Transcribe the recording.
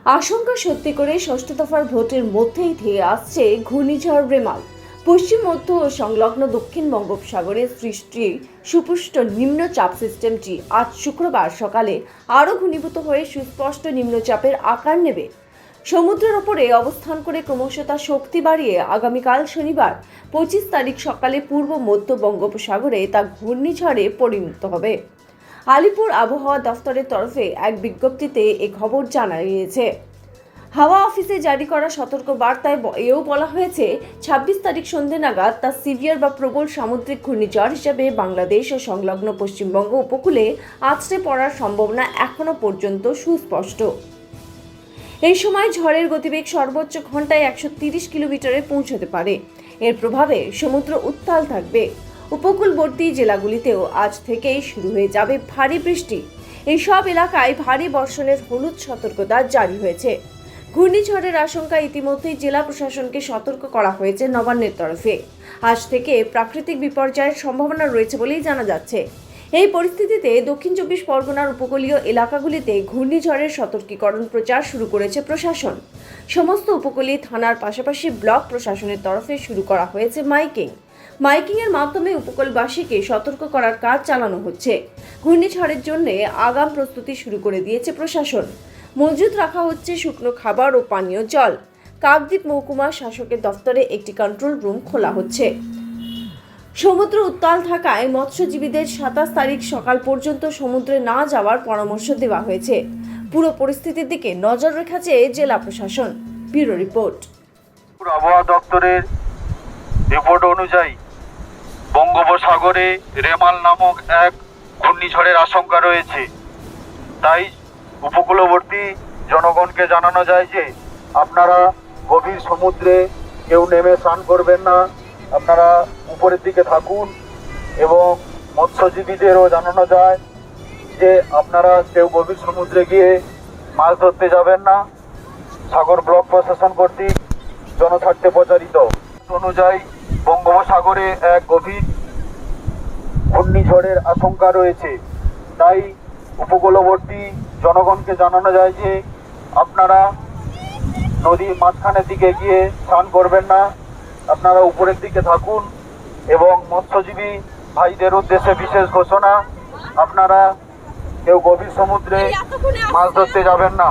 আশঙ্কা সত্যি করে ষষ্ঠ দফার ভোটের মধ্যেই ধেয়ে আসছে ঘূর্ণিঝড় রেমাল। পশ্চিম মধ্য ও সংলগ্ন দক্ষিণ বঙ্গোপসাগরে সৃষ্টি সুপুষ্ট নিম্নচাপ সিস্টেমটি আজ শুক্রবার সকালে আরও ঘনীভূত হয়ে সুস্পষ্ট নিম্নচাপের আকার নেবে। সমুদ্রের ওপরে অবস্থান করে ক্রমশ তা শক্তি বাড়িয়ে আগামীকাল শনিবার 25 তারিখ সকালে পূর্ব মধ্য বঙ্গোপসাগরে তা ঘূর্ণিঝড়ে পরিণত হবে। আলিপুর আবহাওয়া দফতরের তরফে এক বিজ্ঞপ্তিতে এ খবর জানিয়েছে। হাওয়া অফিসে জারি করা সতর্ক বার্তায় এও বলা হয়েছে 26 তারিখ সন্ধ্যে নাগাদ তা সিভিয়ার বা প্রবল সামুদ্রিক ঘূর্ণিঝড় হিসেবে বাংলাদেশ ও সংলগ্ন পশ্চিমবঙ্গ উপকূলে আছড়ে পড়ার সম্ভাবনা এখনো পর্যন্ত সুস্পষ্ট। এই সময় ঝড়ের গতিবেগ সর্বোচ্চ ঘন্টায় 130 কিলোমিটারে পৌঁছতে পারে। এর প্রভাবে সমুদ্র উত্তাল থাকবে। উপকূলবর্তী জেলাগুলিতেও আজ থেকেই শুরু হয়ে যাবে ভারী বৃষ্টি। এই সব এলাকায় ভারী বর্ষণের হলুদ সতর্কতা জারি হয়েছে। ঘূর্ণিঝড়ের আশঙ্কায় ইতিমধ্যেই জেলা প্রশাসনকে সতর্ক করা হয়েছে নবান্নের তরফে। আজ থেকে প্রাকৃতিক বিপর্যয়ের সম্ভাবনা রয়েছে বলেই জানা যাচ্ছে। এই পরিস্থিতিতে দক্ষিণ 24 পরগনার উপকূলীয় এলাকাগুলিতে ঘূর্ণিঝড়ের সতর্কীকরণ প্রচার শুরু করেছে প্রশাসন। সমস্ত উপকূলীয় থানার পাশাপাশি ব্লক প্রশাসনের তরফে শুরু করা হয়েছে মাইকিংয়ের মাধ্যমে উপকূলবাসীকে সতর্ক করার কাজ চালানো হচ্ছে। ঘূর্ণিঝড়ের জন্য আগাম প্রস্তুতি শুরু করে দিয়েছে প্রশাসন। মজুত রাখা হচ্ছে শুকনো খাবার ও পানীয় জল। কাকদ্বীপ মহকুমা শাসকের দফতরে একটি কন্ট্রোল রুম খোলা হচ্ছে। সমুদ্র উত্তাল থাকায় মৎস্যজীবীদের 27 তারিখ সকাল পর্যন্ত সমুদ্রে না যাওয়ার পরামর্শ দেওয়া হয়েছে। পুরো পরিস্থিতির দিকে নজর রেখেছে জেলা প্রশাসন। Bureau report. আবহাওয়া দপ্তরের রিপোর্ট অনুযায়ী বঙ্গোপসাগরে রেমাল নামক এক ঘূর্ণিঝড়ের আশঙ্কা রয়েছে। তাই উপকূলবর্তী জনগণকে জানানো যায় যে আপনারা গভীর সমুদ্রে কেউ নেমে স্নান করবেন না, আপনারা উপরের দিকে থাকুন। এবং মৎস্যজীবীদেরও জানানো যায় যে আপনারা কেউ গভীর সমুদ্রে গিয়ে মাছ ধরতে যাবেন না। সাগর ব্লক প্রশাসন কর্তৃক জনস্বার্থে প্রচারিত অনুযায়ী বঙ্গোপসাগরে এক গভীর ঘূর্ণিঝড়ের আশঙ্কা রয়েছে। তাই উপকূলবর্তী জনগণকে জানানো যায় যে আপনারা নদীর মাঝখানের দিকে গিয়ে স্নান করবেন না, আপনারা উপরের দিকে থাকুন। এবং মৎস্যজীবী ভাইদের উদ্দেশ্যে বিশেষ ঘোষণা, আপনারা কেউ গভীর সমুদ্রে মাছ ধরতে যাবেন না।